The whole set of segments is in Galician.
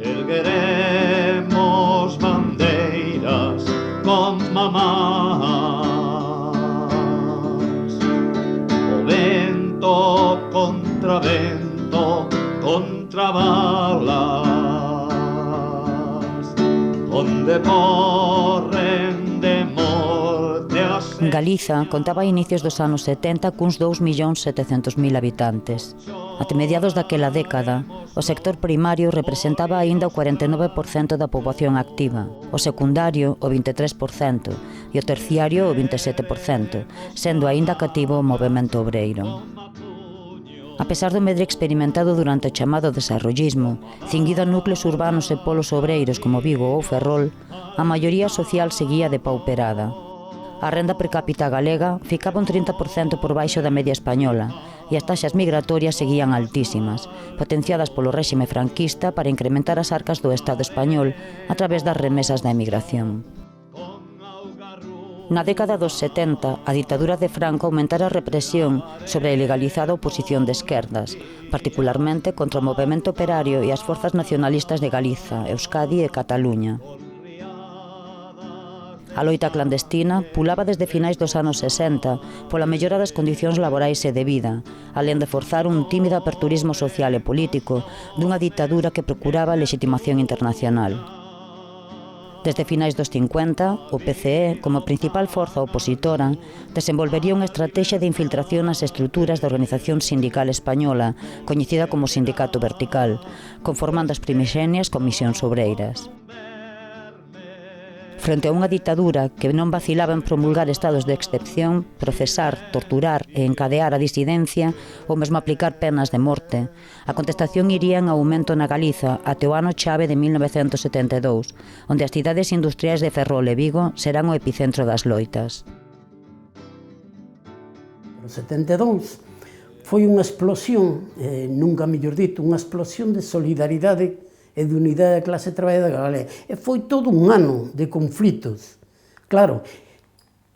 Ergueremos bandeiras con mamás. O vento contra vento, contra balas, onde morren de morte as... Galiza contaba a inicios dos anos 70 cuns 2.700.000 habitantes. Até mediados daquela década, o sector primario representaba aínda o 49% da poboación activa, o secundario o 23% e o terciario o 27%, sendo aínda cativo o movemento obreiro. A pesar do medre experimentado durante o chamado desarrollismo, cinguido a núcleos urbanos e polos obreiros como Vigo ou Ferrol, a maioría social seguía depauperada. A renda per cápita galega ficaba un 30% por baixo da media española e as taxas migratorias seguían altísimas, potenciadas polo réxime franquista para incrementar as arcas do Estado español a través das remesas da emigración. Na década dos 70, a ditadura de Franco aumentara a represión sobre a ilegalizada oposición de esquerdas, particularmente contra o movemento operario e as forzas nacionalistas de Galiza, Euskadi e Cataluña. A loita clandestina pulaba desde finais dos anos 60 pola mellora das condicións laborais e de vida, alén de forzar un tímido aperturismo social e político dunha ditadura que procuraba a lexitimación internacional. Desde finais dos 50, o PCE, como principal forza opositora, desenvolvería unha estrategia de infiltración nas estruturas da organización sindical española, coñecida como Sindicato Vertical, conformando as primixenias comisións obreiras. Frente a unha ditadura que non vacilaba en promulgar estados de excepción, procesar, torturar e encadear a disidencia ou mesmo aplicar penas de morte, a contestación iría en aumento na Galiza até o ano chave de 1972, onde as cidades industriais de Ferrol e Vigo serán o epicentro das loitas. O 72 foi unha explosión, nunca mellor dito, unha explosión de solidaridade e de unidade da clase traballadora galega. E foi todo un ano de conflitos. Claro,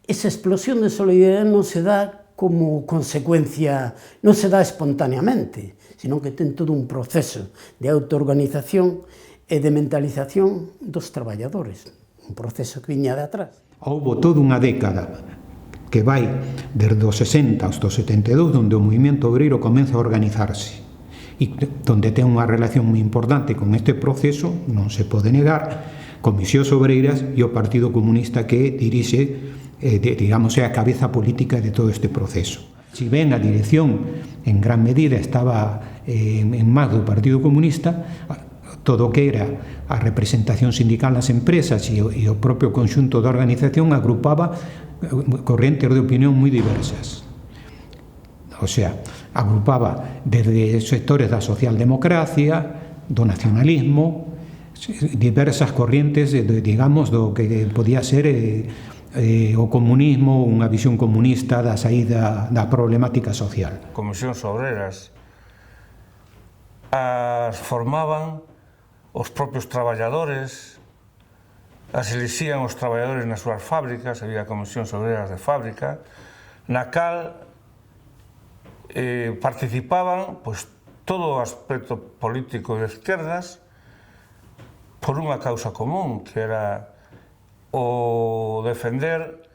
esa explosión de solidaridade non se dá como consecuencia, non se dá espontaneamente, sino que ten todo un proceso de autoorganización e de mentalización dos traballadores. Un proceso que viña de atrás. Houbo toda unha década que vai desde os 60 aos 72, onde o movimento obreiro comeza a organizarse. E donde ten unha relación moi importante con este proceso, non se pode negar, Comisións Obreiras e o Partido Comunista que dirixe, digamos, é a cabeza política de todo este proceso. Si ben a dirección en gran medida estaba en más do Partido Comunista, todo o que era a representación sindical nas empresas e o propio conxunto da organización agrupaba correntes de opinión moi diversas. O sea, agrupaba desde sectores da socialdemocracia, do nacionalismo, diversas corrientes, digamos, do que podía ser o comunismo, unha visión comunista da saída da problemática social. Comisións obreras as formaban os propios traballadores, as elixían os traballadores nas súas fábricas, había comisións obreras de fábrica, na cal participaban pois, todo o aspecto político de esquerdas por unha causa común, que era o defender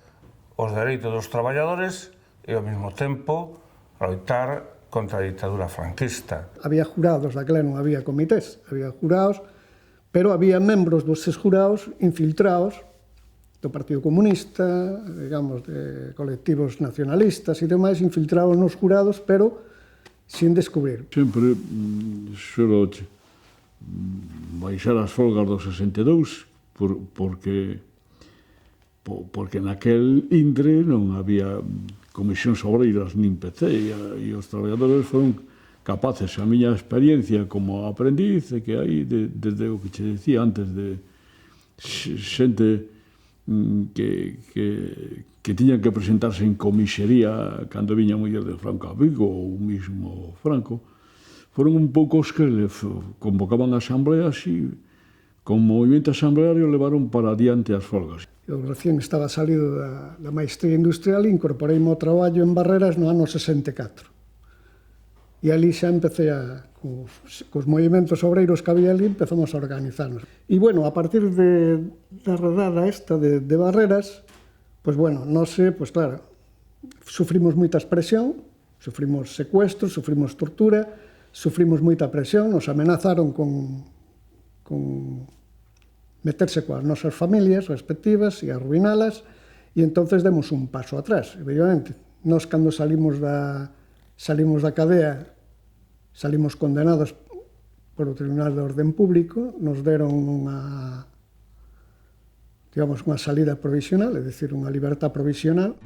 os dereitos dos traballadores e ao mesmo tempo loitar contra a ditadura franquista. Había jurados, daquela non había comités, había jurados, pero había membros desses jurados infiltrados do Partido Comunista, digamos, de colectivos nacionalistas e demais, infiltrados nos jurados, pero sin descubrir. Sempre suelo baixar as folgas do 62, porque naquel intre non había comisións obreiras nin PC, e os traballadores foron capaces, a miña experiencia como aprendiz, que hai desde o que che decía antes, de xente que tiñan que presentarse en comisaría cando viña a muller de Franco a Vigo ou mismo Franco, foron un pouco os que convocaban asambleas e con movimento asambleario levaron para adiante as folgas. Eu recién estaba salido da maestría industrial e incorporeime ao traballo en Barreras no ano 64. E ali xa empecé cos movimentos obreiros que había ali, empezamos a organizarnos. E, bueno, a partir da redada esta de Barreras, pois, bueno, nós, pois, claro, sufrimos moita presión, sufrimos secuestros, sufrimos tortura, sufrimos moita presión, nos amenazaron con meterse coas nosas familias respectivas e arruinalas, e entonces demos un paso atrás, evidentemente. Nós, cando salimos da cadea, salimos condenados por o Tribunal de Orden Público, nos deron unha salida provisional, é dicir, unha libertad provisional.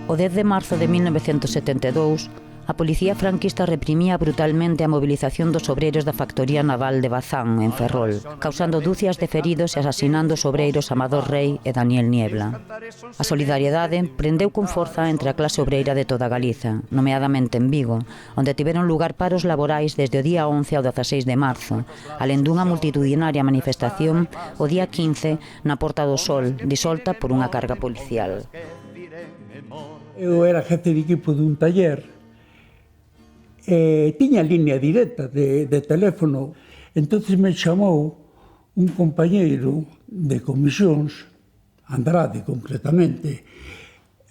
O 10 de marzo de 1972, a policía franquista reprimía brutalmente a movilización dos obreiros da factoría naval de Bazán, en Ferrol, causando dúcias de feridos e asasinando os obreiros Amador Rei e Daniel Niebla. A solidariedade prendeu con forza entre a clase obreira de toda Galiza, nomeadamente en Vigo, onde tiveron lugar paros laborais desde o día 11 ao 16 de marzo, alén dunha multitudinaria manifestación o día 15 na Porta do Sol, disolta por unha carga policial. Eu era jefe de equipo dun taller, tiña línea directa de teléfono, entonces me chamou un compañeiro de comisións, Andrade concretamente,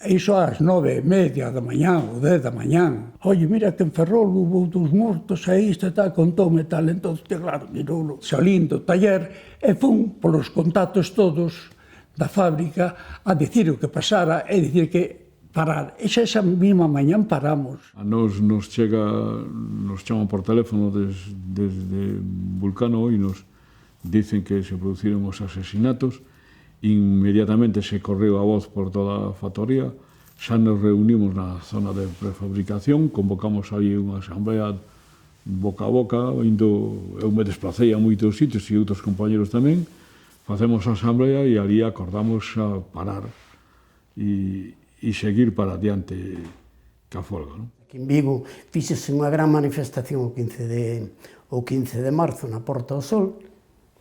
iso ás 9:30 da mañán ou 10 da mañán. Oye, mira que en Ferrol hubo dos mortos e isto tal, contoume tal, entonces, claro, mirou salín do taller e fun polos contactos todos da fábrica a dicir o que pasara e dicir que parar. E xa esa mesma mañán paramos. A nos chaman por teléfono desde Vulcano e nos dicen que se produciron os asesinatos. Inmediatamente se correu a voz por toda a factoría. Xa nos reunimos na zona de prefabricación, convocamos aí unha asamblea boca a boca, eu me desplacei a moitos sitios e outros compañeros tamén. Facemos a asamblea e ali acordamos a parar e seguir para adiante ca folga. Aquí en Vigo fíxese unha gran manifestación o 15 de marzo na Porta do Sol.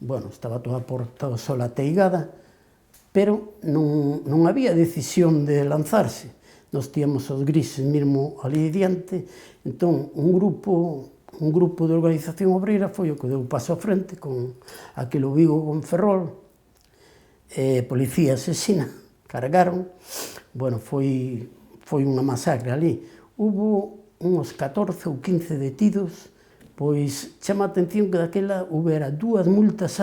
Bueno, estaba toda a Porta do Sol ateigada, pero non había decisión de lanzarse. Nos tíamos os grises mesmo ali diante, entón un grupo de organización obreira foi o que deu paso a frente con aquilo Vigo con Ferrol, policía asesina, cargaron. Bueno, foi unha masacre ali. Hubo uns 14 ou 15 detidos, pois chama a atención que daquela houbera dúas multas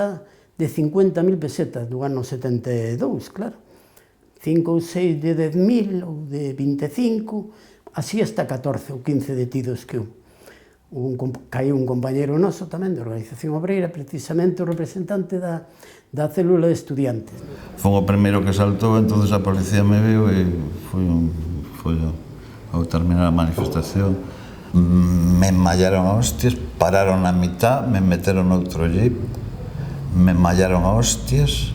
de 50.000 pesetas do ano 72, claro. 5 ou 6 de 10.000 ou de 25, así hasta 14 ou 15 detidos que caiu un compañero noso tamén de organización obreira, precisamente o representante da célula de estudiantes. Foi o primeiro que saltou, entonces a policía me viu e foi ao terminar a manifestación. Me enmallaron a hostias, pararon a mitad, me meteron outro jeep, me enmallaron a hostias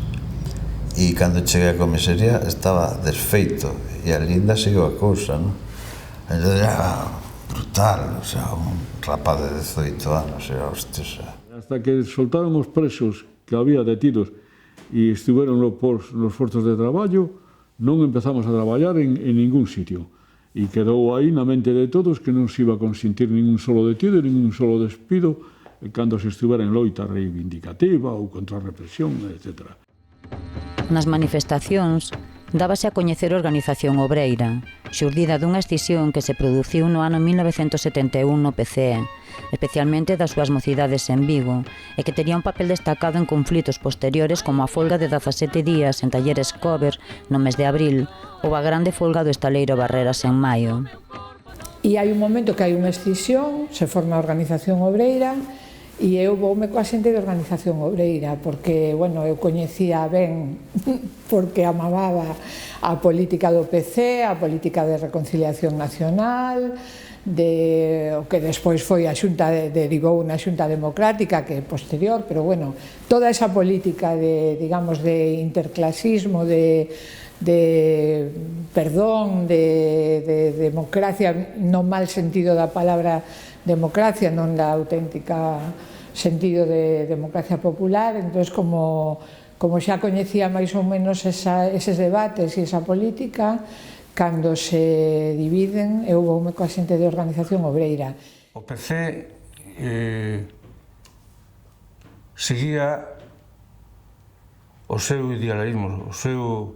e cando cheguei a comisaría estaba desfeito e ali ainda seguiu a cousa, non? Entón era brutal, o sea, un rapaz de 18 anos, era hostias. Hasta que soltaron os presos que había detidos e estiveron nos postos de traballo, non empezamos a traballar en ningún sitio. E quedou aí na mente de todos que non se iba a consentir ningún solo detido, ningún solo despido, cando se estivera en loita reivindicativa ou contra a represión, etc. Nas manifestacións, dábase a coñecer a organización obreira, xurdida dunha escisión que se produciu no ano 1971 no PCE, especialmente das súas mocidades en Vigo, e que tería un papel destacado en conflitos posteriores como a folga de 17 días en Talleres Cover no mes de abril ou a grande folga do estaleiro Barreras en maio. E hai un momento que hai unha escisión, se forma a organización obreira, e eu voume coa xente de organización obreira, porque, bueno, eu coñecía ben, porque amaba a política do PC, a política de reconciliación nacional, o que despois foi a xunta, derivou na xunta democrática, que é posterior, pero, bueno, toda esa política de, digamos, de interclasismo, de perdón, de democracia, no mal sentido da palabra democracia, non da auténtica sentido de democracia popular. Entón, como xa coñecía máis ou menos eses debates e esa política, Cando se dividen, eu voume coa xente de organización obreira. O PC seguía o seu idealismo, o seu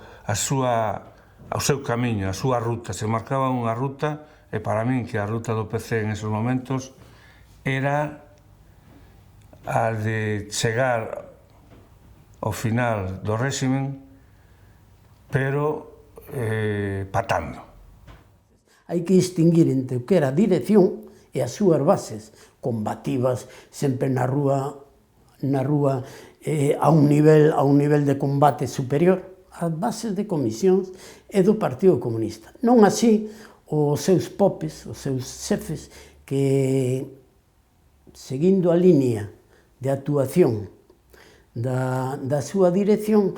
camiño, a súa ruta. Se marcaba unha ruta, e para min que a ruta do PC en esos momentos era a de chegar ao final do réximen, pero patando. Hai que distinguir entre o que era a dirección e as súas bases combativas, sempre na rúa a un nivel de combate superior ás bases de comisións e do Partido Comunista. Non así os seus popes, os seus xefes, que seguindo a línea de actuación da súa dirección,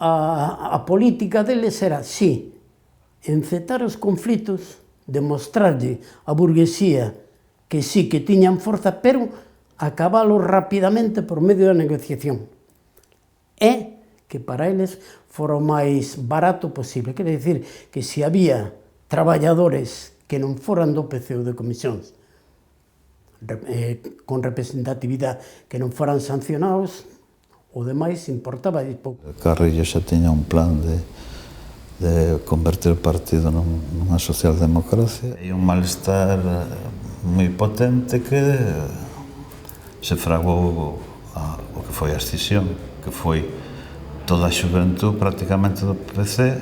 a política deles era, sí, encetar os conflitos, demostrarlle a burguesía que sí que tiñan forza, pero acabalos rapidamente por medio da negociación. E que para eles fora o máis barato posible. Quere dicir que se había traballadores que non foran do PC ou de comisións, con representatividade, que non foran sancionados, o demais importaba de pouco. Carrillo xa tiña un plan de convertir o partido nunha socialdemocracia e un malestar moi potente que se fragou o que foi a escisión, que foi toda a xuventud prácticamente do PC,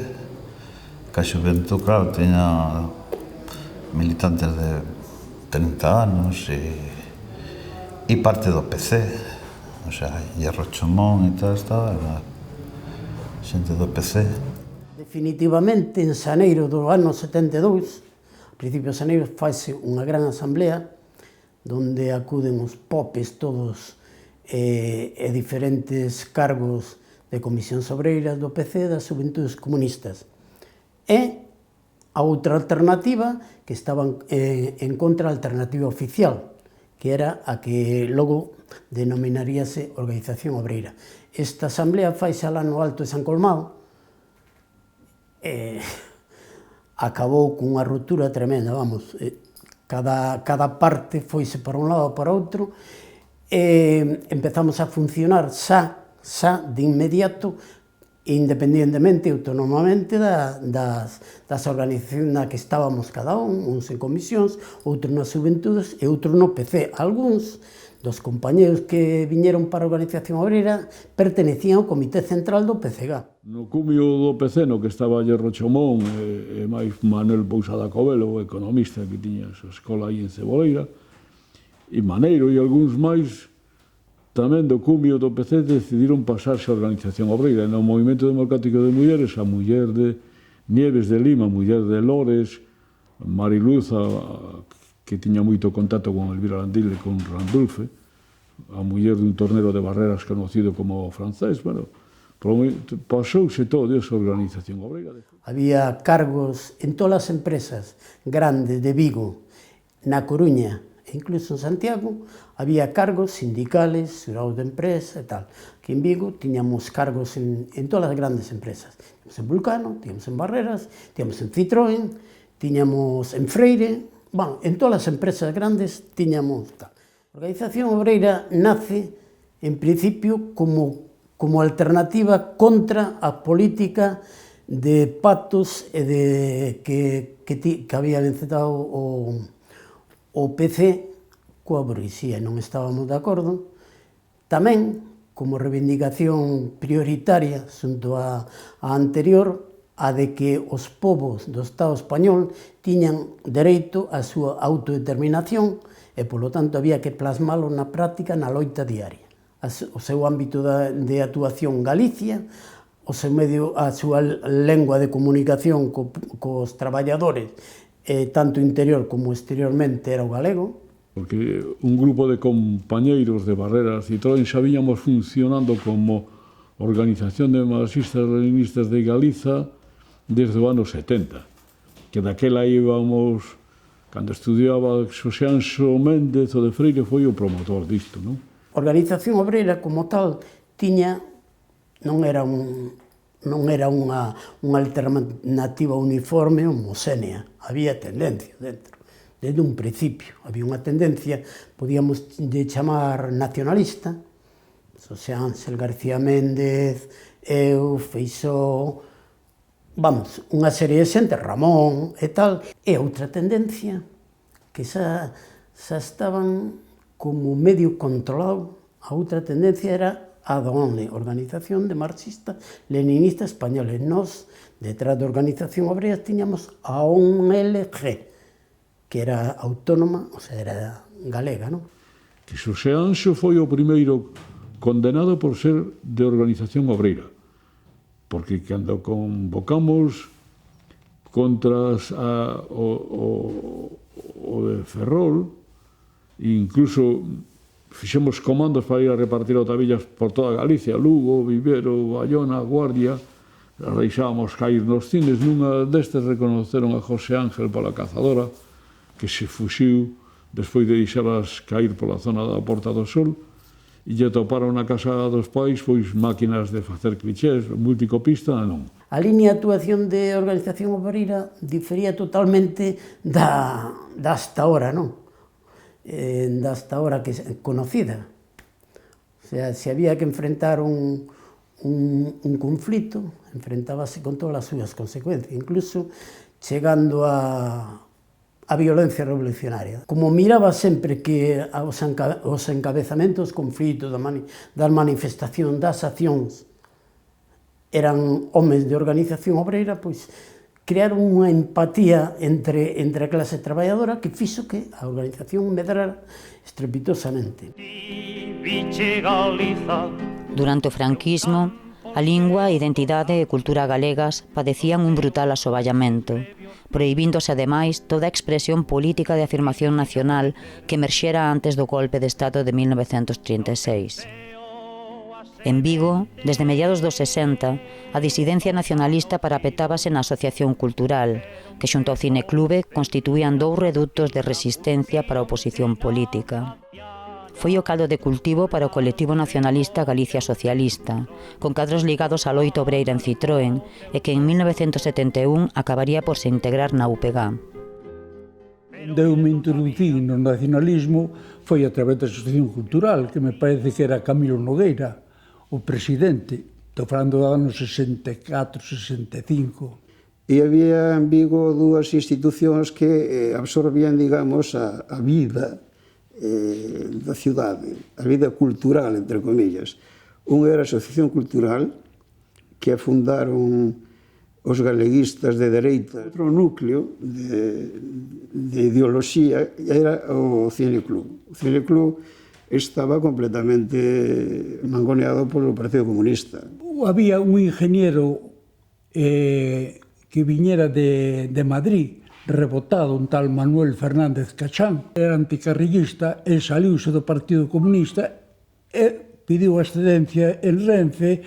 que a xuventud, claro, tiña militantes de 30 anos e parte do PC, o sea, Hierro Chomón e tal, era xente do PC. Definitivamente, en xaneiro do ano 72, a principios de xaneiro, faise unha gran asamblea donde acuden os popes todos e diferentes cargos de comisións obreiras do PC e das xuventudes comunistas. E a outra alternativa que estaban en contra da alternativa oficial, que era a que logo denominaríase Organización Obreira. Esta asamblea faise alá no Alto de San Colmado e acabou cunha ruptura tremenda, vamos, cada parte foise para un lado ou para outro e empezamos a funcionar xa de inmediato, independentemente, autonomamente das organizacións na que estábamos cada uns en comisións, outros nas xuventudes e outros no PC. Algúns dos compañeros que viñeron para a Organización Obreira pertenecían ao Comité Central do PCG. No cumio do PC, no que estaba Hierro Chomón e máis Manuel Pousada Covelo, o economista que tiña a súa escola aí en Ceboleira, e Maneiro e algúns máis, tamén do cumio do PC decidiron pasarse a Organización Obreira. No Movimento Democrático de Mulleres, a muller de Nieves de Lima, a muller de Lores, Mariluza, que tiña moito contacto con Elvira Landil e con Randulfe, a muller dun tornero de Barreras conocido como francés, bueno, pasouse todo esa Organización Obreira. Había cargos en todas as empresas grandes de Vigo, na Coruña, incluso en Santiago, había cargos sindicales, xurados de empresa e tal. Aquí en Vigo tiñamos cargos en todas as grandes empresas. Tiñamos en Vulcano, tiñamos en Barreras, tiñamos en Citroën, tiñamos en Freire, bueno, en todas as empresas grandes tiñamos tal. A Organización Obreira nace, en principio, como alternativa contra a política de pactos e de que había encetado o PC coa burguesía, non estábamos de acordo. Tamén, como reivindicación prioritaria xunto a anterior, a de que os povos do Estado español tiñan dereito á súa autodeterminación e, polo tanto, había que plasmalo na práctica na loita diaria. O seu ámbito de actuación Galicia, a súa lengua de comunicación cos traballadores, tanto interior como exteriormente, era o galego. Porque un grupo de compañeiros de Barreras e Citroën xa viñamos funcionando como Organización de Marxistas-Leninistas de Galiza desde o ano 70, que daquela íbamos, cando estudiaba Xosé Anxo Méndez, o de Freire foi o promotor disto, non? A Organización Obreira, como tal, non era non era unha alternativa uniforme homoxénea, había tendencia dentro. Desde un principio había unha tendencia, podíamos de chamar nacionalista, Xosé Ángel García Méndez, eu, Feixóo, vamos, unha serie de xente, Ramón e tal, e outra tendencia que xa estaban como medio controlado. A outra tendencia era a da ONLE, Organización de Marxistas Leninistas Españoles. Nós, detrás da Organización Obreira, tiñamos a ONLG, que era autónoma, o sea, era galega, non? Que Xosé Anxo foi o primeiro condenado por ser de Organización Obreira, porque cando convocamos contra o de Ferrol, incluso fixemos comandos para ir a repartir otavillas por toda Galicia, Lugo, Vivero, Bayona, Guardia, deixábamos cair nos cines. Nunha destes reconoceron a José Ángel pola cazadora, que se fuxiu despois de deixalas cair pola zona da Porta do Sol, e lle toparon na casa dos pais pois máquinas de facer clichés, multicopista, non. A liña de actuación de Organización Obreira difería totalmente da hasta ahora, non? Da hasta ahora que conocida. O sea, se había que enfrentar un conflito, enfrentábase con todas as súas consecuencias, incluso chegando a violencia revolucionaria. Como miraba sempre que os encabezamentos, conflitos, das manifestacións, das accións, eran homes de Organización Obreira, pois crearon unha empatía entre a clase traballadora que fixo que a organización medrara estrepitosamente. Durante o franquismo, a lingua, identidade e cultura galegas padecían un brutal asoballamento, prohibíndose ademais toda expresión política de afirmación nacional que emerxera antes do golpe de Estado de 1936. En Vigo, desde mediados dos 60, a disidencia nacionalista parapetábase na Asociación Cultural, que xunto ao Cineclube constituían dous redutos de resistencia para a oposición política. Foi o caldo de cultivo para o colectivo nacionalista Galicia Socialista, con cadros ligados á loita obreira en Citroën e que en 1971 acabaría por se integrar na UPG. Onde eu me introducín no nacionalismo foi a través da Asociación Cultural, que me parece que era Camilo Nogueira, o presidente, estou falando do ano 64, 65. E había en Vigo dúas institucións que absorbían, digamos, a vida da cidade, a vida cultural, entre comillas. Unha era a Asociación Cultural, que fundaron os galeguistas de dereita. Outro núcleo de ideoloxía era o Cineclub. O Cineclub estaba completamente mangoneado polo Partido Comunista. Había un ingeniero que viñera de Madrid, rebotado, un tal Manuel Fernández Cachán, era anticarrillista, el saliuse do Partido Comunista e pediu a excedencia en Renfe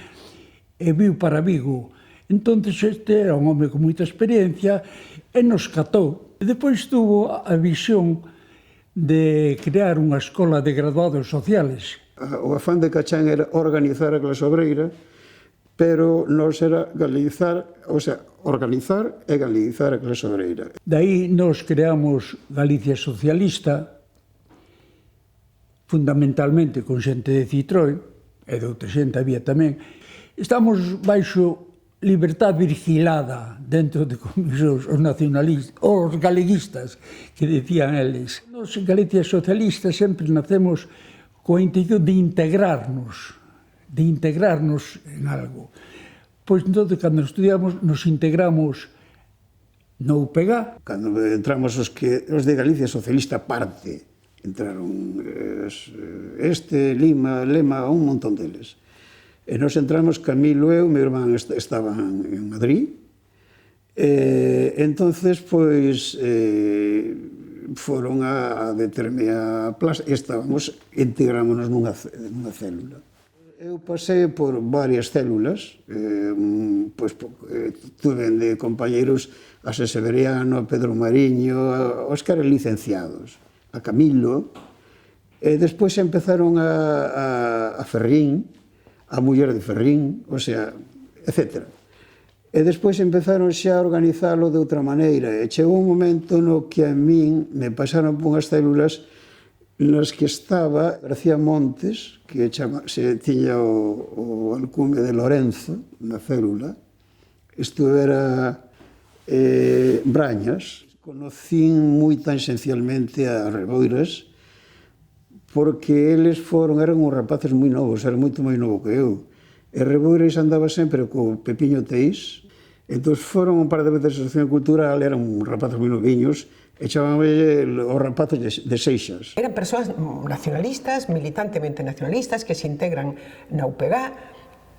e viu para Vigo. Entón, este era un home con moita experiencia e nos catou. E depois tuvo a visión de crear unha escola de graduados sociales. O afán de Cachán era organizar a clase obreira, pero nos era galeguizar, o sea, organizar e galeguizar a clase obreira. Daí nos creamos Galicia Socialista, fundamentalmente con xente de Citroën, e de outra xente había tamén. Estamos baixo libertad vigilada dentro de comisións, os nacionalistas, os galeguistas, que decían eles. Nos Galicia Socialistas sempre nacemos coa intención de integrarnos en algo. Pois, entón, cando estudiamos, nos integramos no UPG. Cando entramos os de Galicia Socialista parte, entraron Lima, un montón deles. E nos entramos, Camilo e o meu irmán estaban en Madrid. Entonces, pois, foron a determe a plaza e integrámonos nunha célula. Eu pasei por varias células, pois, tuve de compañeros a Xosé Severiano, a Pedro Mariño, os que eran licenciados, a Camilo, e despois empezaron a Ferrín, a muller de Ferrín, o sea, etc. E despois empezaron xa a organizalo de outra maneira. E chegou un momento no que a min me pasaron por unhas células nas que estaba García Montes, que se tiña o alcume de Lorenzo na célula. Isto era Brañas. Conocín moi tangencialmente a Reboiras, porque eles eran uns rapaces moi novos, eran moito máis novo que eu. E Reboiras andaba sempre co Pepiño Teís. Entón foron un par de veces a Asociación Cultural, eran rapaces moi noviños, e chamámoslle os rapaces de Seixas. Eran persoas nacionalistas, militantemente nacionalistas, que se integran na UPG,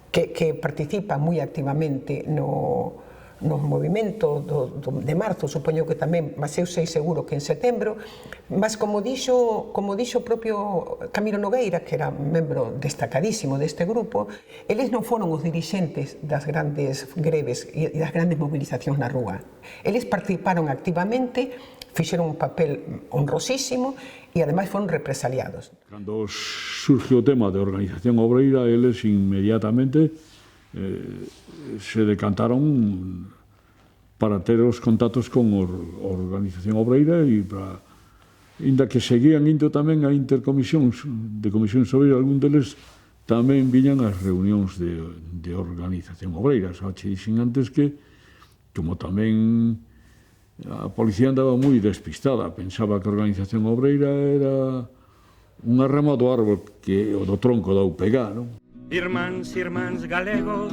que participan moi activamente no movimento de marzo, supoño que tamén, mas eu sei seguro que en setembro, mas como dixo o propio Camilo Nogueira, que era membro destacadísimo deste grupo, eles non foron os dirixentes das grandes greves e das grandes movilizacións na rúa. Eles participaron activamente, fixeron un papel honrosísimo e ademais foron represaliados. Cando surge o tema de organización obreira, eles inmediatamente se decantaron para ter os contactos con a organización obreira e para, ainda que seguían indo tamén a intercomisións de comisións obreiras, algún deles tamén viñan ás reunións de organización obreira. Xa che dixen antes que, como tamén a policía andaba moi despistada, pensaba que a organización obreira era unha rama do árbol, o do tronco da UPG, non? Irmáns galegos.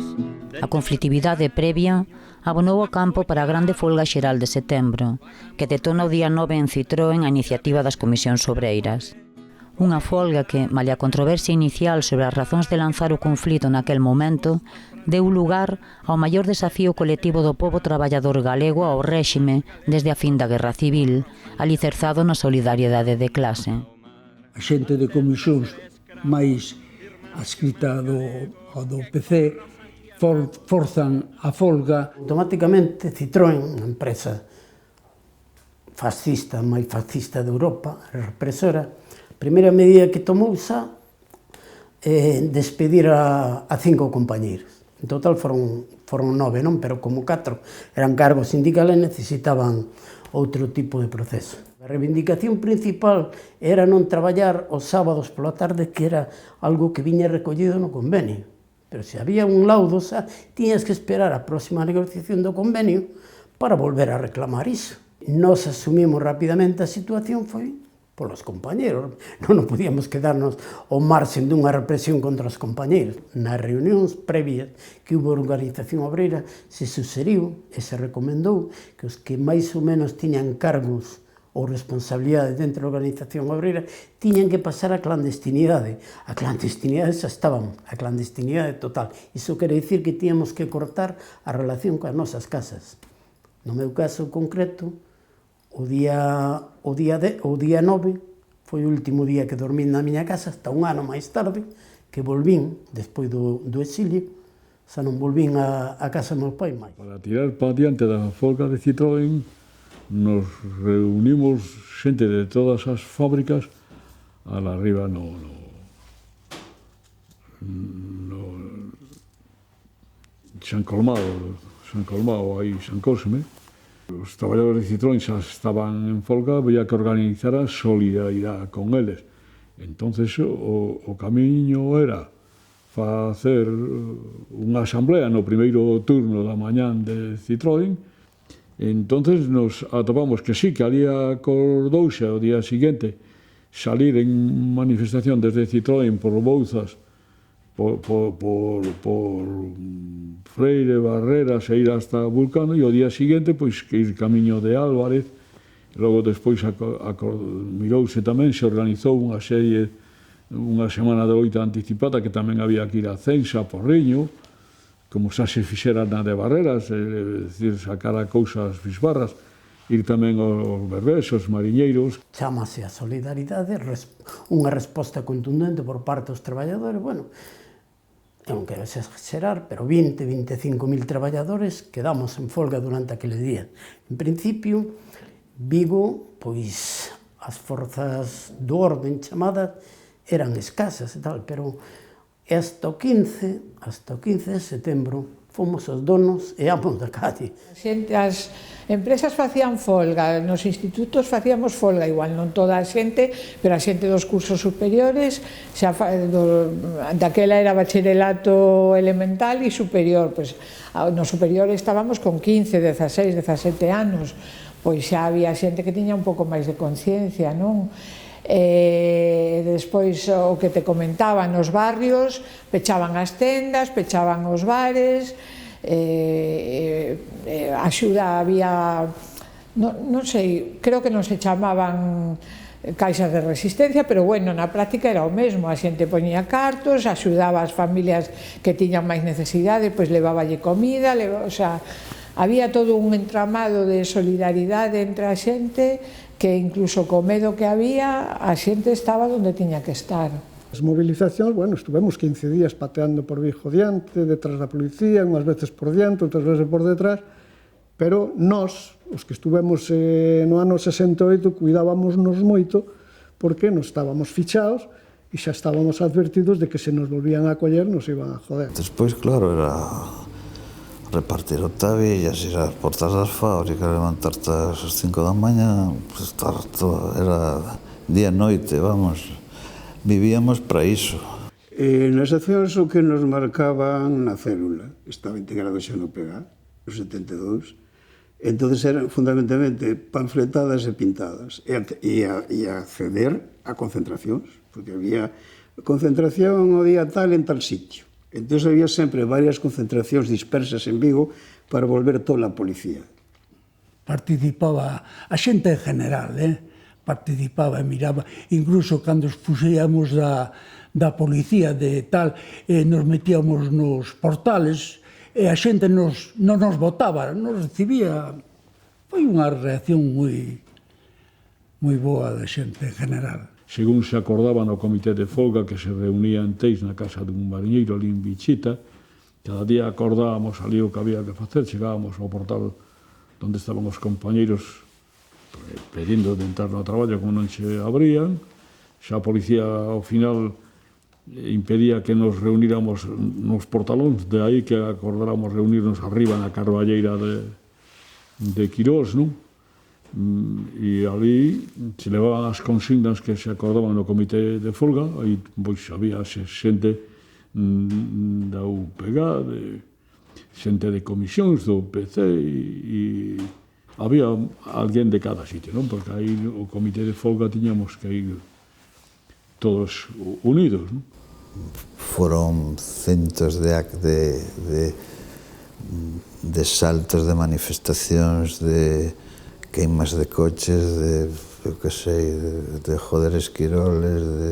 A conflitividade previa abonou o campo para a grande folga xeral de setembro, que detona o día 9 en Citroën a iniciativa das comisións obreiras. Unha folga que, malia a controversia inicial sobre as razóns de lanzar o conflito naquel momento, deu lugar ao maior desafío colectivo do pobo traballador galego ao réxime desde a fin da Guerra Civil, alicerzado na solidariedade de clase. A xente de comisións máis adscrita do PC forzan a folga. Automáticamente Citroën, unha empresa fascista, máis fascista de Europa, represora, a primeira medida que tomou xa despedir a 5 compañeiros. En total foron 9, non? Pero como 4 eran cargos sindicales, necesitaban outro tipo de proceso. A reivindicación principal era non traballar os sábados pola tarde, que era algo que viña recollido no convenio. Pero se había un laudo, xa, tiñas que esperar a próxima negociación do convenio para volver a reclamar iso. Nos asumimos rapidamente a situación, foi polos compañeros. Non podíamos quedarnos ao marxen dunha represión contra os compañeros. Nas reunións previas que hubo organización obreira, se suseriu e se recomendou que os que máis ou menos tiñan cargos ou responsabilidade dentro da organización obreira tiñan que pasar a clandestinidade. A clandestinidade xa estaban, a clandestinidade total. Iso quere dicir que tíamos que cortar a relación coas nosas casas. No meu caso concreto, o día 9 foi o último día que dormín na miña casa, hasta un ano máis tarde, que volvín, despois do exilio, xa non volvín a casa do meu pai máis. Para tirar para diante da folga de Citroën, nos reunimos xente de todas as fábricas a la arriba no San Colmado, aí San Cosme. Os traballadores de Citroën xa estaban en folga, había que organizar a solidaridade con eles. Entonces o camiño era facer unha asamblea no primeiro turno da mañán de Citroën. Entonces nos atopamos que sí, que había acordouse o día seguinte salir en manifestación desde Citroën por Bouzas, por Freire, Barreras e ir hasta Vulcano, e o día seguinte pois que ir camiño de Álvarez. Logo despois mirouse tamén, se organizou unha semana de loita anticipada que tamén había que ir a Censa, a Porriño, como xa se fixera na de Barreras, decir, sacar a cousas bisbarras, ir tamén aos berbés, aos mariñeiros. Chámase a solidaridade, unha resposta contundente por parte dos traballadores. Bueno, non quero exagerar, pero 20-25.000 traballadores quedamos en folga durante aquele día. En principio, Vigo, pois, as forzas do orden chamadas eran escasas e tal, pero hasta o 15 de setembro fomos os donos e amos da calle. As empresas facían folga, nos institutos facíamos folga, igual non toda a xente, pero a xente dos cursos superiores, daquela era bacharelato elemental e superior, pois no superior estábamos con 15, 16, 17 anos, pois xa había xente que tiña un pouco máis de conciencia, non? Despois o que te comentaba, nos barrios pechaban as tendas, pechaban os bares, axuda había, non sei, creo que non se chamaban caixas de resistencia, pero bueno, na práctica era o mesmo, a xente poñía cartos, axudaba as familias que tiñan máis necesidade, pois leváballe comida, o sea, había todo un entramado de solidaridade entre a xente que incluso co medo que había, a xente estaba onde tiña que estar. As movilizacións, bueno, estuvemos 15 días pateando por Vigo diante, detrás da policía, unhas veces por diante, outras veces por detrás, pero nós, os que estuvemos no ano 68, cuidábamos-nos moito porque nos estábamos fichados e xa estábamos advertidos de que se nos volvían a coller nos iban a joder. Despois, claro, era repartir octavillas, ir ás portas das fábricas, levantarte ás 5 da mañá, pues estar todo, era día e noite, vamos, vivíamos para iso. Nas accións o que nos marcaban na célula, estaba integrado xa no PEGA, no 72, entonces eran fundamentalmente panfletadas e pintadas, e acceder a concentracións, porque había concentración o día tal en tal sitio. Entón había sempre varias concentracións dispersas en Vigo para volver toda a policía. Participaba a xente en general, participaba e miraba, incluso cando fuxíamos da policía de tal, nos metíamos nos portales e a xente non nos votaba, nos recibía. Foi unha reacción moi boa da xente en general. Según se acordaba no comité de folga que se reunía en Teis na casa dun mariñeiro ali en Bichita, cada día acordábamos ali o que había que facer, chegábamos ao portal onde estaban os compañeiros pedindo de entrar no traballo como non se abrían, xa a policía ao final impedía que nos reuníramos nos portalóns, de aí que acordáramos reunirnos arriba na carballeira de Quirós, non? E ali se levaban as consignas que se acordaban no comité de folga, aí pois había xente da UPG, xente de comisións do PC e había alguén de cada sitio, non? Porque aí o comité de folga tiñamos que ir todos unidos, non? Foron centos de saltos, de manifestacións, de queimas de coches, eu que sei, de joder esquiroles,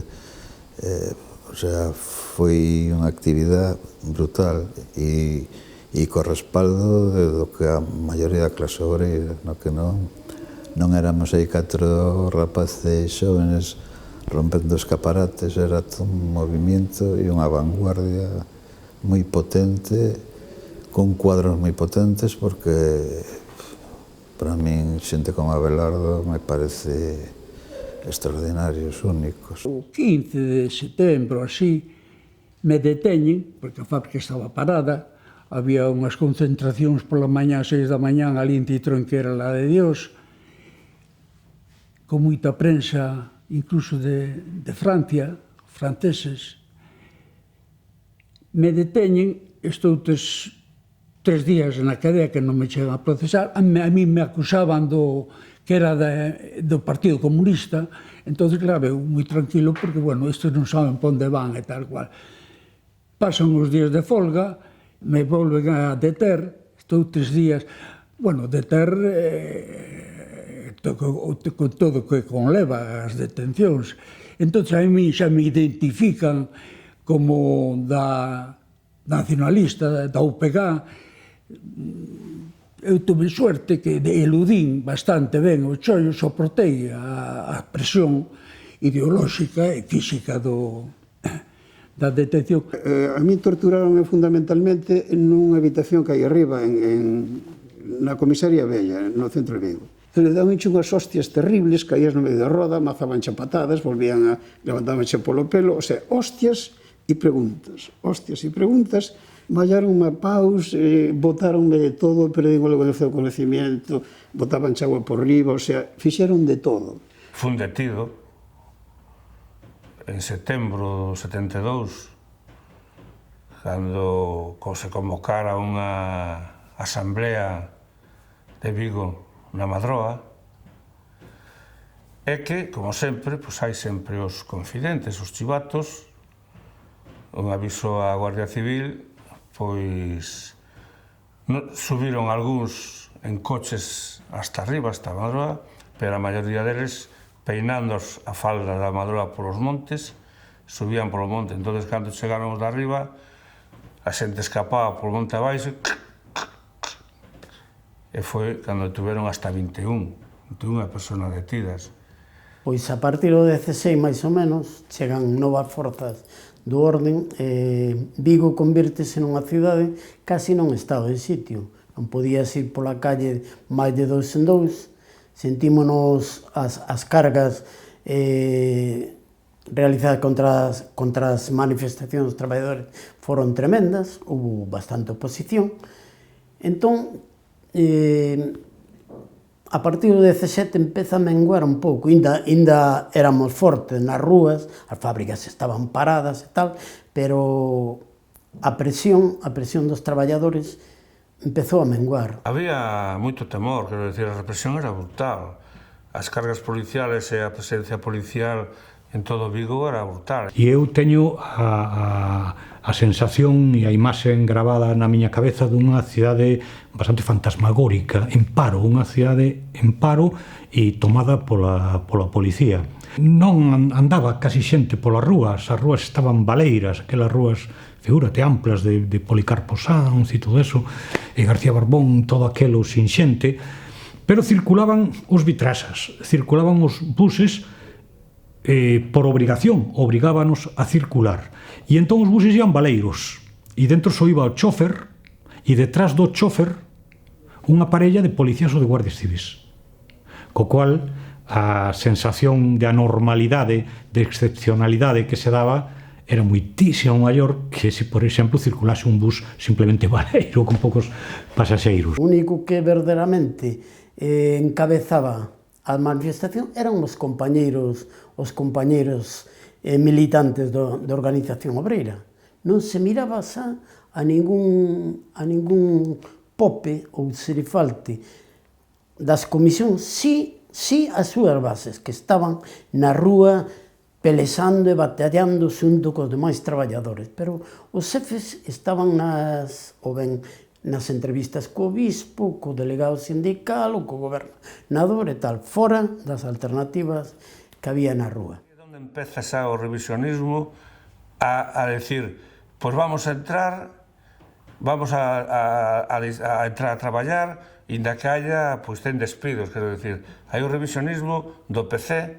o sea, foi unha actividade brutal e co respaldo do que a maioría da clase obreira, no que non éramos aí 4 rapaces xóvenes rompendo escaparates, era todo un movimiento e unha vanguardia moi potente, con cuadros moi potentes, porque para min, xente como Abelardo me parece extraordinarios, únicos. O 15 de setembro, así, me deteñen, porque a fábrica estaba parada, había unhas concentracións pola mañá, 6 da mañán, ali en Titrón, que era la de Dios, con moita prensa, incluso de Francia, franceses. Me deteñen, estou 3 días na cadea que non me chegan a procesar, a mí me acusaban que era do Partido Comunista, entón, claro, eu moi tranquilo, porque, bueno, estes non saben pa onde van e tal cual. Pasan os días de folga, me volven a deter, estou 3 días, bueno, deter con todo o que conleva as detencións. Entón, a mí xa me identifican como da nacionalista, da UPG. Eu tuve suerte que eludín bastante ben o chollo, soportei a presión ideolóxica e física da detención. A mí torturaronme fundamentalmente nunha habitación que hai arriba, na comisaría Vella, no centro de Vigo. Le daban unhas hostias terribles, caías no medio da roda, mazaban patadas, volvían a levantabanche polo pelo, o sea, hostias e preguntas, hostias e preguntas, vallaronme a paus, botaronme de todo, perdín o conocimiento, botaban chagua por riba, o sea, fixeron de todo. Fun detido en setembro do 72, cando se convocara unha asamblea de Vigo na Madroa, é que, como sempre, hai sempre os confidentes, os chivatos, un aviso á Guardia Civil, pois subiron algúns en coches hasta arriba, hasta a Madroa, pero a maioría deles peinando a falda da Madroa polos montes, subían polo monte. Entón, cando chegaron os de arriba, a xente escapaba polo monte abaixo, e foi cando tuveron hasta 21 personas detidas. Pois a partir do 16, máis ou menos, chegan novas forzas do orden, Vigo convírtese nunha cidade casi non estado de sitio. Non podías ir pola calle máis de 2 en 2, sentímonos as cargas realizadas contra as manifestacións dos traballadores foron tremendas, hubo bastante oposición. Entón, a partir do 17 empeza a menguar un pouco, ainda éramos fortes nas rúas, as fábricas estaban paradas e tal, pero a presión dos traballadores empezou a menguar. Había moito temor, quero dicir, a represión era brutal. As cargas policiales e a presencia policial en todo Vigo era brutal. E eu teño a sensación e a imaxe gravada na miña cabeza dunha cidade bastante fantasmagórica, en paro, unha cidade en paro e tomada pola policía. Non andaba casi xente polas rúas, as rúas estaban baleiras, aquelas rúas, figúrate, amplas de Policarpo Sanz e todo eso, e García Barbón, todo aquelo sin xente, pero circulaban os vitrasas, circulaban os buses por obrigación, obrigábanos a circular. E entón os buses iban baleiros, e dentro só iba o chofer, e detrás do chofer unha parella de policías ou de guardias civis. Co cual, a sensación de anormalidade, de excepcionalidade que se daba era moitísimo maior que se, por exemplo, circulase un bus simplemente baleiro con poucos pasaxeiros. O único que verdadeiramente encabezaba a manifestación eran os compañeiros militantes da organización obreira. Non se miraba a ningún pope ou serifalte das comisións, si as súas bases que estaban na rúa pelexando e batallando xunto cos demais traballadores, pero os xefes estaban nas entrevistas co bispo, co delegado sindical ou co gobernador e tal, fora das alternativas que había na rúa. Onde empeza xa o revisionismo a decir, pois vamos a entrar a traballar, inda que haya, pois ten despidos, quero dicir. Aí o revisionismo do PC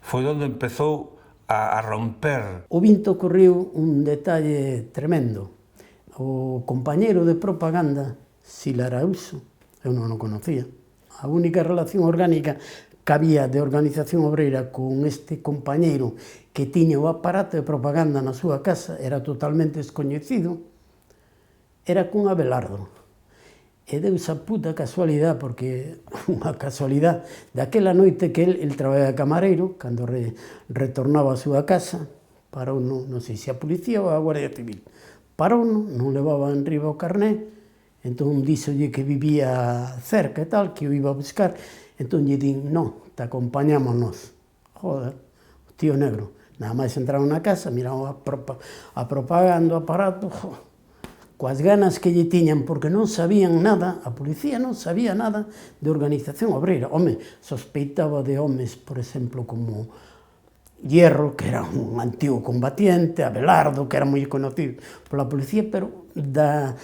foi onde empezou a romper. O 20 ocorreu un detalle tremendo. O compañeiro de propaganda, Sila Arauso, eu non o conocía. A única relación orgánica que había de organización obreira con este compañeiro que tiña o aparato de propaganda na súa casa, era totalmente descoñecido, era cun Abelardo. E deu esa puta casualidade, porque unha casualidade, daquela noite que el traballaba de camareiro, cando retornaba a súa casa, parou, non sei se a policía ou a Guardia Civil, parou, non levaba en riba o carné, entón díxolle que vivía cerca e tal, que o iba a buscar, entón lle din, non, te acompañamos nós. Joder, o tío negro. Nada máis entraron na casa, miraron a propaganda, o aparato, coas ganas que lle tiñan, porque non sabían nada, a policía non sabía nada de organización obreira. Home, sospeitaba de homes, por exemplo, como Hierro, que era un antigo combatiente, Abelardo, que era moi conocido pola policía, pero da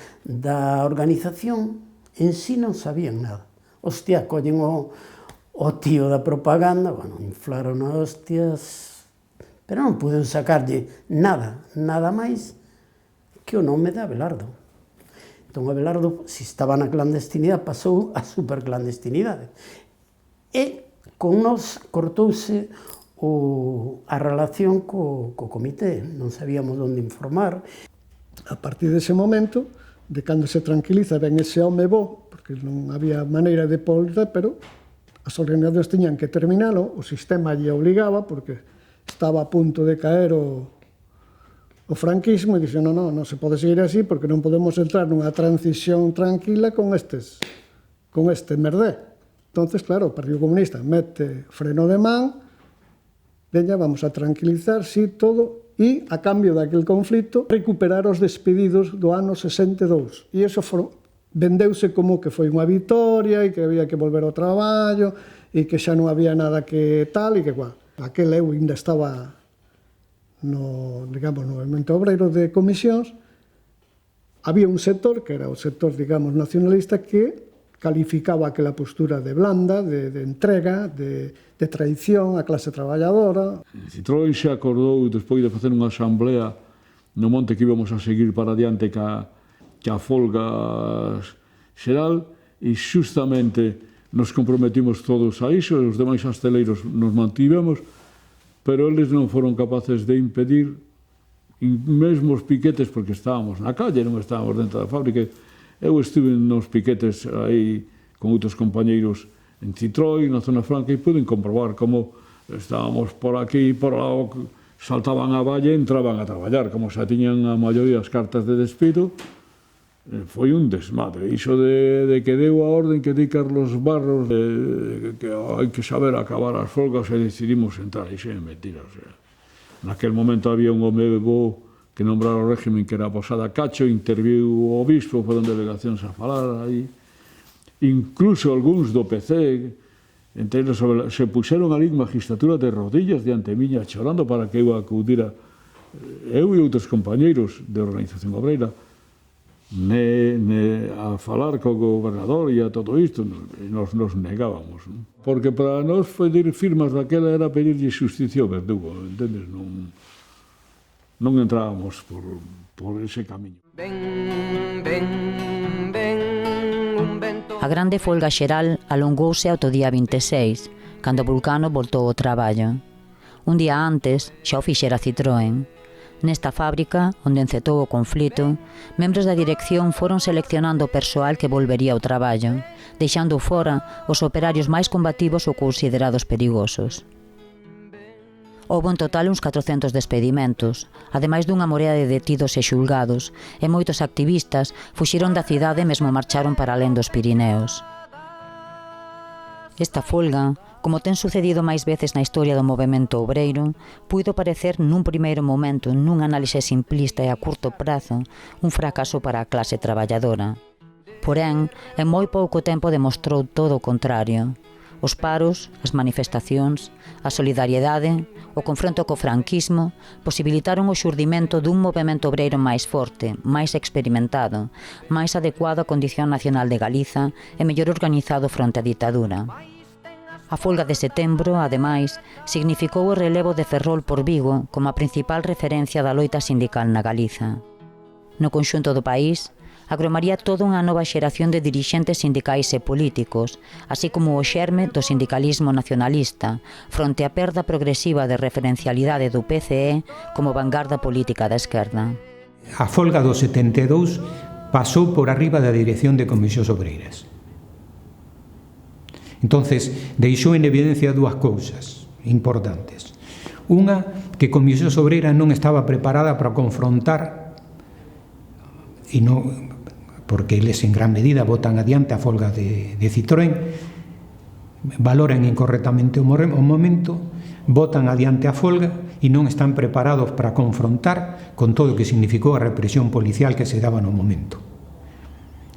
organización en sí non sabían nada. Hostia, collen o tío da propaganda, bueno, inflaron a hostias, pero non puden sacarlle nada máis que o nome de Abelardo. Entón, Abelardo, se estaba na clandestinidade, pasou a superclandestinidade. E con nós cortouse a relación co comité, non sabíamos onde informar. A partir dese momento, de cando se tranquiliza, ben ese home bo, porque non había maneira de poder, pero as organizacións tiñan que terminalo, o sistema lle obligaba, porque estaba a punto de caer o franquismo, e dixo, non se pode seguir así, porque non podemos entrar nunha transición tranquila con este merdé. Entonces, claro, o Partido Comunista mete freno de man, veña, vamos a tranquilizar, sí, todo, e, a cambio daquele conflito, recuperar os despedidos do ano 62. E iso vendeuse como que foi unha vitoria e que había que volver ao traballo e que xa non había nada que tal e que cual. Aquel eu ainda estaba no movimento obreiro de comisións. Había un sector, que era o sector, nacionalista, que calificaba aquela postura de blanda, de entrega, de traición á clase traballadora. Citroën se acordou, despois de facer unha asamblea no monte, que íbamos a seguir para adiante que a folga xeral, e xustamente nos comprometimos todos a iso, e os demais asteleiros nos mantivemos, pero eles non foron capaces de impedir, mesmo os piquetes, porque estábamos na calle, non estábamos dentro da fábrica. Eu estive nos piquetes aí con outros compañeiros en Citroën, na Zona Franca, e puden comprobar como estábamos por aquí, por lá, saltaban a valle e entraban a traballar, como xa tiñan a maioría as cartas de despido. Foi un desmadre. Iso de que deu a orden que di Carlos Barros, de que hai que saber acabar as folgas, e decidimos entrar. Iso é mentira. Naquel momento había un home bo que nombrara o régimen, que era a Posada Cacho, interviu o obispo, foron delegacións a falar aí. Incluso algúns do PC, entre eles, se puxeron ali en magistratura de rodillas diante miña, chorando para que eu acudira, eu e outros compañeiros de organización obreira, a falar co gobernador e a todo isto, e nos negábamos. Porque para nós pedir firmas daquela era pedirlle xusticia ao verdugo, entendes? Non entrábamos por ese camiño. A grande folga xeral alongouse ata o día 26, cando Vulcano voltou ao traballo. Un día antes xa o fixera Citroën. Nesta fábrica, onde encetou o conflito, membros da dirección foron seleccionando o persoal que volvería ao traballo, deixando fora os operarios máis combativos ou considerados perigosos. Houbo en total uns 400 despedimentos, ademais dunha morea de detidos e xulgados, e moitos activistas fuxiron da cidade e mesmo marcharon para alén dos Pirineos. Esta folga, como ten sucedido máis veces na historia do movemento obreiro, puido parecer nun primeiro momento, nun análise simplista e a curto prazo, un fracaso para a clase traballadora. Porén, en moi pouco tempo demostrou todo o contrario. Os paros, as manifestacións, a solidariedade, o confronto co franquismo posibilitaron o xurdimento dun movemento obreiro máis forte, máis experimentado, máis adecuado á condición nacional de Galiza e mellor organizado fronte á ditadura. A folga de setembro, ademais, significou o relevo de Ferrol por Vigo como a principal referencia da loita sindical na Galiza. No conxunto do país, agromaría toda unha nova xeración de dirixentes sindicais e políticos, así como o xerme do sindicalismo nacionalista, fronte á perda progresiva de referencialidade do PCE como vanguarda política da esquerda. A folga do 72 pasou por arriba da dirección de Comisións Obreiras. Entonces, deixou en evidencia dúas cousas importantes. Unha, que Comisións Obreiras non estaba preparada para confrontar, e non, porque eles en gran medida votan adiante a folga de Citroën, valoran incorrectamente o momento, votan adiante a folga e non están preparados para confrontar con todo o que significou a represión policial que se daba no momento.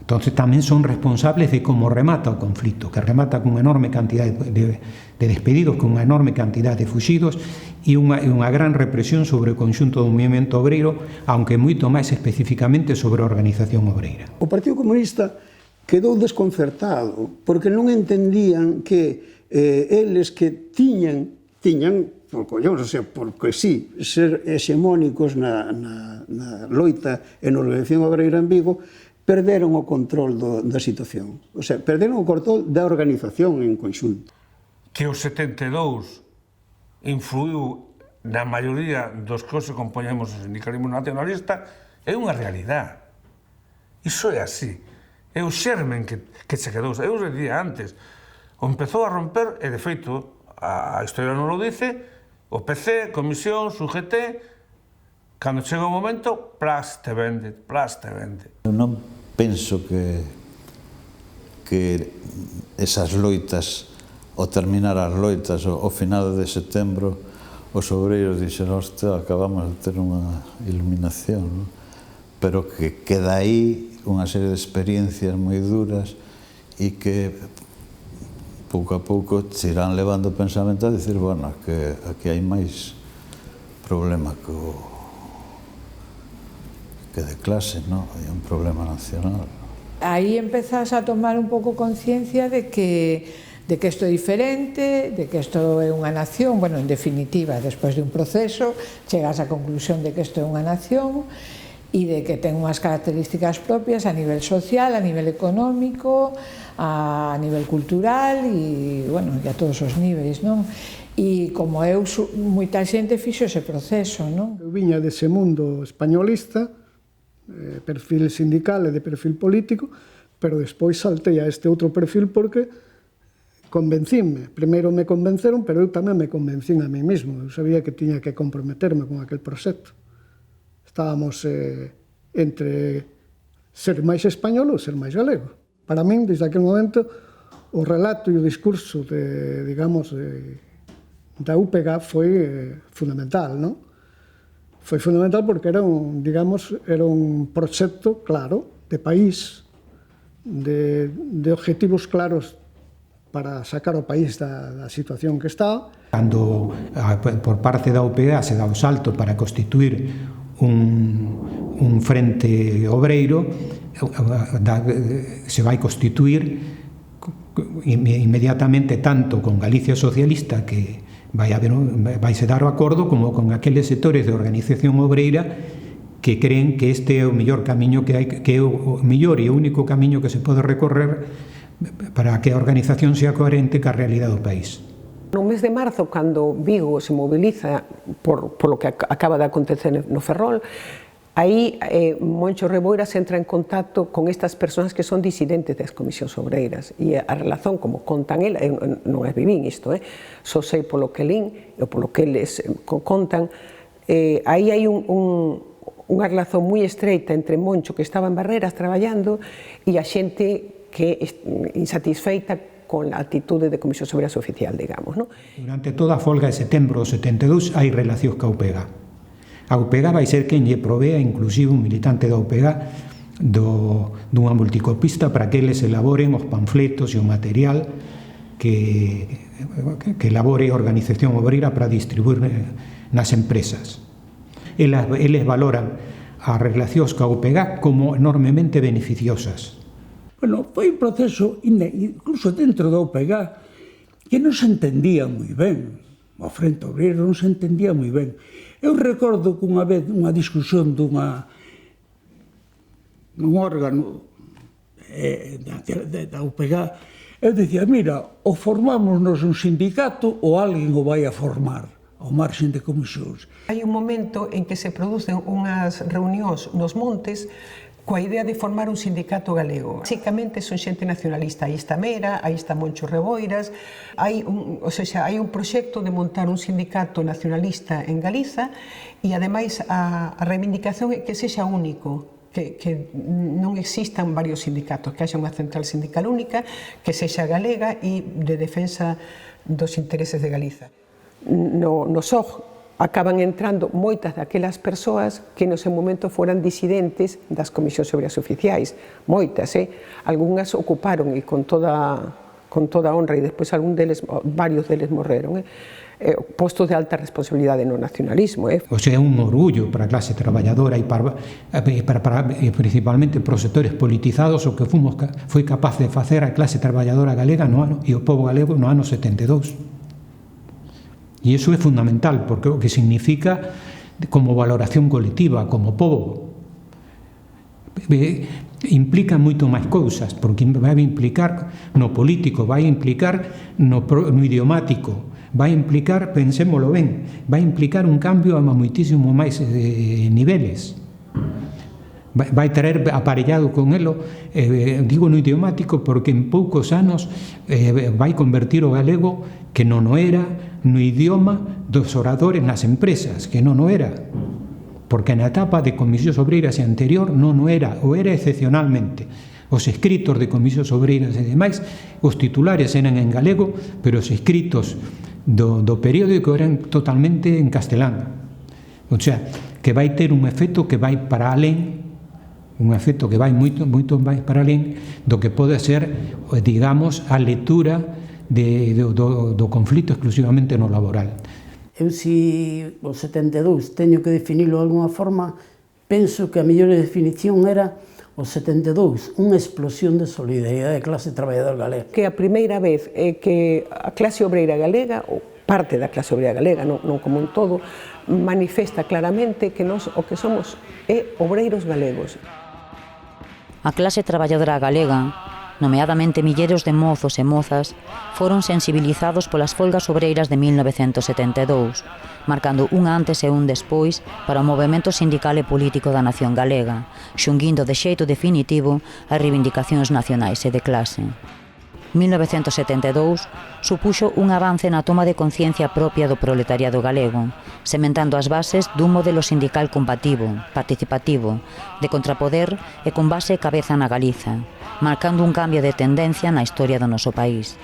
Entonces tamén son responsables de como remata o conflito, que remata con unha enorme cantidad de despedidos, con unha enorme cantidad de fuxidos e unha gran represión sobre o conxunto do movimento obreiro, aunque moito máis especificamente sobre a organización obreira. O Partido Comunista quedou desconcertado porque non entendían que eles que tiñan por collóns, o sea, porque sí, ser hexemónicos na loita e na organización obreira en Vigo, perderon o control da situación. O sea, perderon o control da organización en conxunto. Que o 72 influiu na maioría dos que se compoñemos o sindicalismo nacionalista, é unha realidade. Iso é así. É o xermen que se quedou. Eu os dicía antes, o empezou a romper, e de feito, a historia non lo dice, o PC, Comisión, UGT, cando chega o momento, plas te vende, plas te vende. Eu non penso que esas loitas, ao terminar as loitas, ao final de setembro, os obreiros dixeron, hostia, acabamos de ter unha iluminación, non? Pero que queda aí unha serie de experiencias moi duras e que pouco a pouco se irán levando o pensamento a dicir, bueno, que aquí hai máis problema que de clase, non? Hai un problema nacional. Aí empezas a tomar un pouco conciencia de que isto é diferente, de que isto é unha nación, bueno, en definitiva, despois de un proceso, chegas á conclusión de que isto é unha nación e de que ten unhas características propias a nivel social, a nivel económico, a nivel cultural e, bueno, a todos os niveis, non? E como eu, moita xente fixo ese proceso, non? Eu viña dese mundo españolista, perfil sindical e de perfil político, pero despois saltei a este outro perfil porque convencíme. Primeiro me convenceron, pero eu tamén me convencín a mí mesmo. Eu sabía que tiña que comprometerme con aquel proxecto. Estábamos entre ser máis español ou ser máis galego. Para min, desde aquel momento, o relato e o discurso da UPG foi fundamental, non? Foi fundamental porque era un proxecto claro, de país, de objetivos claros para sacar o país da situación que está. Cando por parte da UPG se dá o salto para constituir un frente obreiro, se vai constituir inmediatamente tanto con Galicia Socialista, que vaise dar o acordo, como con aqueles sectores de organización obreira que creen que este é o mellor camiño que hai, que é o mellor e o único camiño que se pode recorrer para que a organización sea coherente ca realidade do país. No mes de marzo, cando Vigo se moviliza por lo que acaba de acontecer no Ferrol, aí Moncho Reboiras entra en contacto con estas persoas que son disidentes das comisións obreiras e a relación, como contan el, non é vivín isto, só sei polo que lín e polo que eles contan, aí hai unha relación moi estreita entre Moncho, que estaba en Barreras traballando, e a xente que insatisfeita con a actitude de Comisión Obreiras oficial, digamos, non? Durante toda a folga de setembro do 72 hai relacións ca UPG. A UPG vai ser quen lle provea, inclusive un militante da UPG, dunha multicopista para que eles elaboren os panfletos e o material que elabore a organización obreira para distribuir nas empresas. Eles valoran as relacións ca UPG como enormemente beneficiosas. Bueno, foi un proceso, incluso dentro da UPG, que non se entendía moi ben. O Frente Obreiro non se entendía moi ben. Eu recordo que unha vez unha discusión dun órgano da UPG, eu dicía, mira, ou formámonos un sindicato ou alguén o vai a formar, ao marxen de comisións. Hai un momento en que se producen unhas reunións nos montes coa idea de formar un sindicato galego. Básicamente son xente nacionalista, aí está Mera, aí está Moncho Reboiras, hai un proxecto de montar un sindicato nacionalista en Galiza e ademais a reivindicación é que sexa único, que non existan varios sindicatos, que haxa unha central sindical única, que sexa galega e de defensa dos intereses de Galiza. No SOG acaban entrando moitas daquelas persoas que no seu momento foran disidentes das comisións obreiras oficiais, moitas, algunhas ocuparon e con toda honra, e despois varios deles morreron, postos de alta responsabilidade no nacionalismo. O sea, é un orgullo para a clase traballadora e principalmente para os sectores politizados o que foi capaz de facer a clase traballadora galega e o povo galego no ano 72. E iso é fundamental, porque o que significa como valoración colectiva, como povo. Implica moito máis cousas, porque vai implicar no político, vai implicar no idiomático, vai implicar, pensémolo ben, vai implicar un cambio a moitísimo máis niveles. Vai traer aparellado con elo, digo no idiomático, porque en poucos anos vai convertir o galego que non o era no idioma dos oradores nas empresas, que non o era. Porque na etapa de Comisións Obreiras e anterior non o era, o era excepcionalmente. Os escritos de Comisións Obreiras e demais, os titulares eran en galego, pero os escritos do periódico eran totalmente en castelán. O sea, que vai ter un efecto que vai para alén, un efecto que vai moito máis para alén do que pode ser, digamos, a lectura do conflito exclusivamente no laboral. Eu, se o 72 teño que definilo de alguna forma, penso que a mellor definición era o 72, unha explosión de solidaridade de clase traballadora galega. Que a primeira vez que a clase obreira galega, ou parte da clase obreira galega, non como un todo, manifesta claramente que nós o que somos é obreiros galegos. A clase traballadora galega, nomeadamente milleiros de mozos e mozas, foron sensibilizados polas folgas obreiras de 1972, marcando un antes e un despois para o movemento sindical e político da nación galega, xunguindo de xeito definitivo as reivindicacións nacionais e de clase. 1972 supuxo un avance na toma de conciencia propia do proletariado galego, sementando as bases dun modelo sindical combativo, participativo, de contrapoder e con base e cabeza na Galiza, marcando un cambio de tendencia na historia do noso país.